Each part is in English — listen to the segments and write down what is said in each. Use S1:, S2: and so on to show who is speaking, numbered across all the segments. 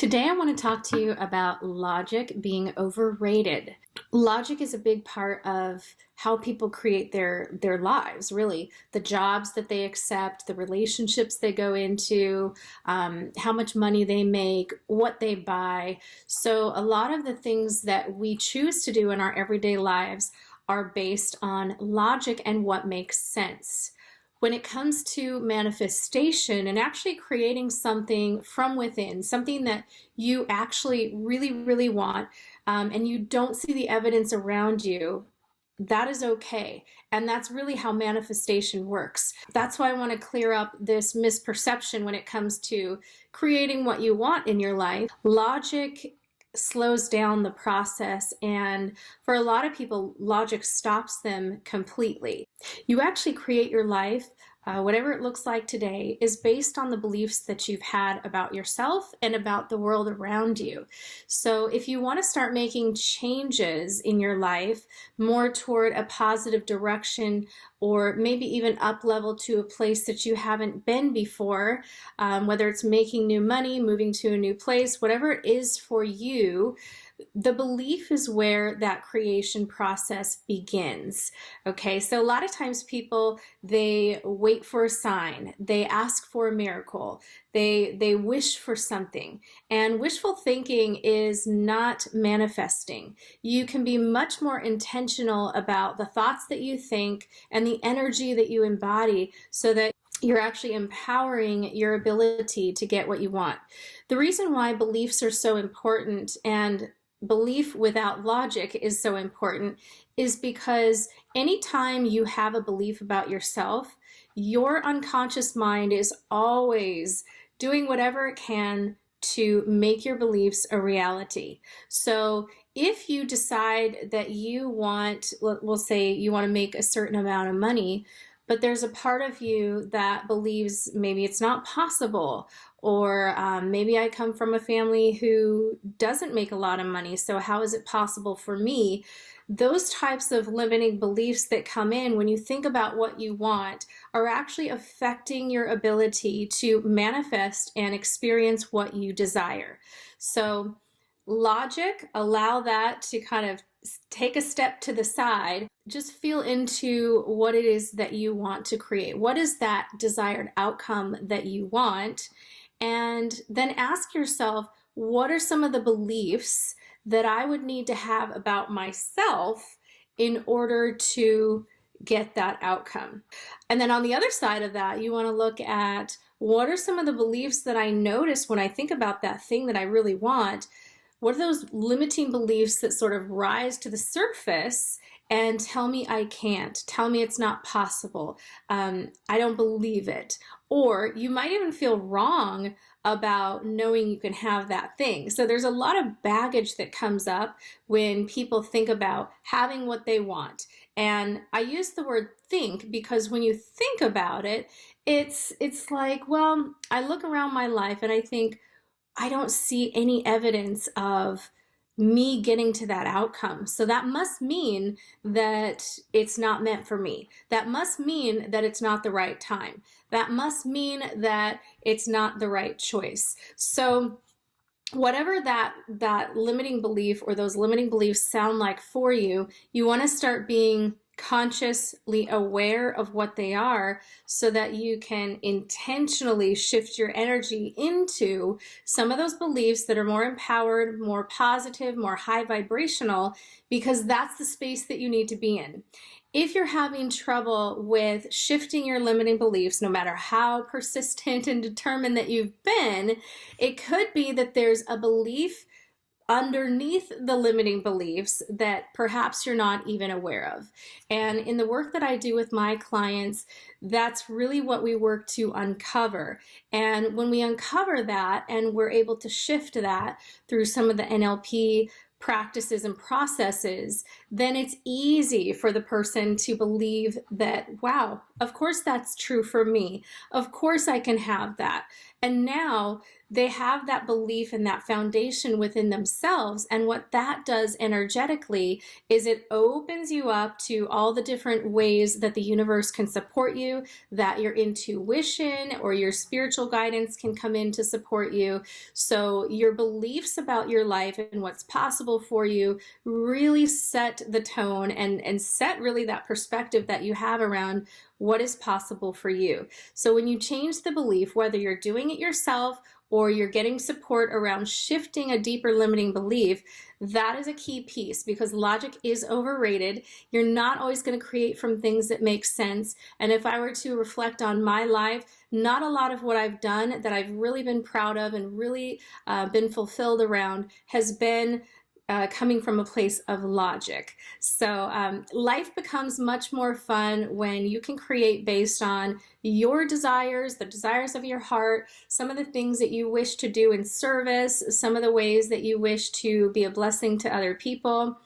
S1: Today, I want to talk to you about logic being overrated. Logic is a big part of how people create their lives, really. The jobs that they accept, the relationships they go into, how much money they make, what they buy. So a lot of the things that we choose to do in our everyday lives are based on logic and what makes sense. When it comes to manifestation and actually creating something from within, something that you actually really want, and you don't see the evidence around you, that is okay. And that's really how manifestation works. That's why I want to clear up this misperception when it comes to creating what you want in your life. Logic slows down the process, and for a lot of people, logic stops them completely. You actually create your life, whatever it looks like today, is based on the beliefs that you've had about yourself and about the world around you. So if you want to start making changes in your life more toward a positive direction, or maybe even up level to a place that you haven't been before, whether it's making new money, moving to a new place, whatever it is for you, the belief is where that creation process begins. Okay, so a lot of times people, they wait for a sign, they ask for a miracle, they wish for something, and wishful thinking is not manifesting. You can be much more intentional about the thoughts that you think and the energy that you embody, so that you're actually empowering your ability to get what you want. The reason why beliefs are so important, and belief without logic is so important, is because anytime you have a belief about yourself, your unconscious mind is always doing whatever it can to make your beliefs a reality. So if you decide that you want, we'll say you want to make a certain amount of money, but there's a part of you that believes maybe it's not possible, or maybe I come from a family who doesn't make a lot of money, so how is it possible for me? Those types of limiting beliefs that come in when you think about what you want are actually affecting your ability to manifest and experience what you desire. So logic, allow that to kind of take a step to the side. Just feel into what it is that you want to create. What is that desired outcome that you want? And then ask yourself, what are some of the beliefs that I would need to have about myself in order to get that outcome? And then on the other side of that, you want to look at, what are some of the beliefs that I notice when I think about that thing that I really want? What are those limiting beliefs that sort of rise to the surface and tell me I can't, tell me it's not possible, I don't believe it? Or you might even feel wrong about knowing you can have that thing. So there's a lot of baggage that comes up when people think about having what they want. And I use the word think because when you think about it, it's like, well, I look around my life and I think, I don't see any evidence of me getting to that outcome. So that must mean that it's not meant for me. That must mean that it's not the right time. That must mean that it's not the right choice. So whatever that limiting belief or those limiting beliefs sound like for you, you want to start being consciously aware of what they are, so that you can intentionally shift your energy into some of those beliefs that are more empowered, more positive, more high vibrational, because that's the space that you need to be in. If you're having trouble with shifting your limiting beliefs, no matter how persistent and determined that you've been, it could be that there's a belief underneath the limiting beliefs that perhaps you're not even aware of. And in the work that I do with my clients, that's really what we work to uncover. And when we uncover that and we're able to shift that through some of the NLP practices and processes, then it's easy for the person to believe that, wow, of course that's true for me. Of course I can have that. And now they have that belief and that foundation within themselves. And what that does energetically is it opens you up to all the different ways that the universe can support you, that your intuition or your spiritual guidance can come in to support you. So your beliefs about your life and what's possible for you really set the tone and set really that perspective that you have around what is possible for you. So when you change the belief, whether you're doing it yourself or you're getting support around shifting a deeper limiting belief, that is a key piece, because logic is overrated. You're not always going to create from things that make sense. And if I were to reflect on my life, not a lot of what I've done that I've really been proud of and really been fulfilled around has been coming from a place of logic. So life becomes much more fun when you can create based on your desires, the desires of your heart, some of the things that you wish to do in service, some of the ways that you wish to be a blessing to other people.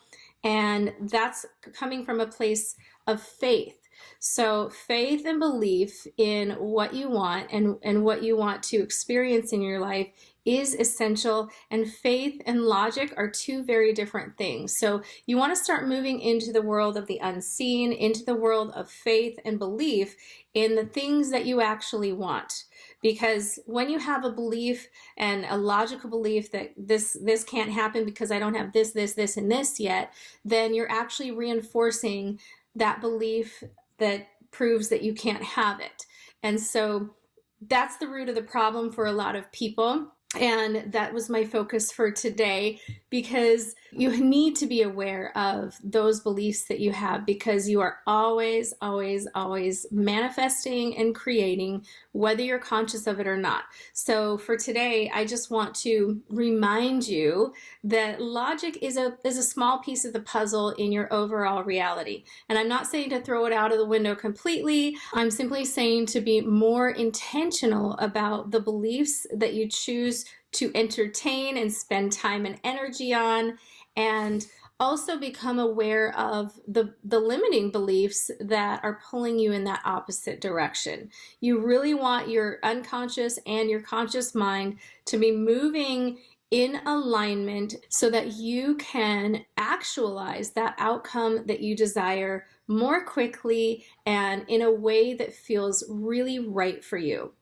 S1: And that's coming from a place of faith. So faith and belief in what you want and what you want to experience in your life is essential, and faith and logic are two very different things. So you want to start moving into the world of the unseen, into the world of faith and belief in the things that you actually want. Because when you have a belief and a logical belief that this can't happen because I don't have this, and this yet, then you're actually reinforcing that belief that proves that you can't have it. And so that's the root of the problem for a lot of people. And that was my focus for today, because you need to be aware of those beliefs that you have, because you are always, always, always manifesting and creating, whether you're conscious of it or not. So for today, I just want to remind you that logic is a small piece of the puzzle in your overall reality. And I'm not saying to throw it out of the window completely. I'm simply saying to be more intentional about the beliefs that you choose to entertain and spend time and energy on, and also become aware of the limiting beliefs that are pulling you in that opposite direction. You really want your unconscious and your conscious mind to be moving in alignment so that you can actualize that outcome that you desire more quickly and in a way that feels really right for you.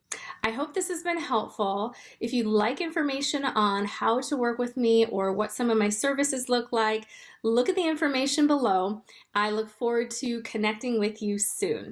S1: I hope this has been helpful. If you'd like information on how to work with me or what some of my services look like, look at the information below. I look forward to connecting with you soon.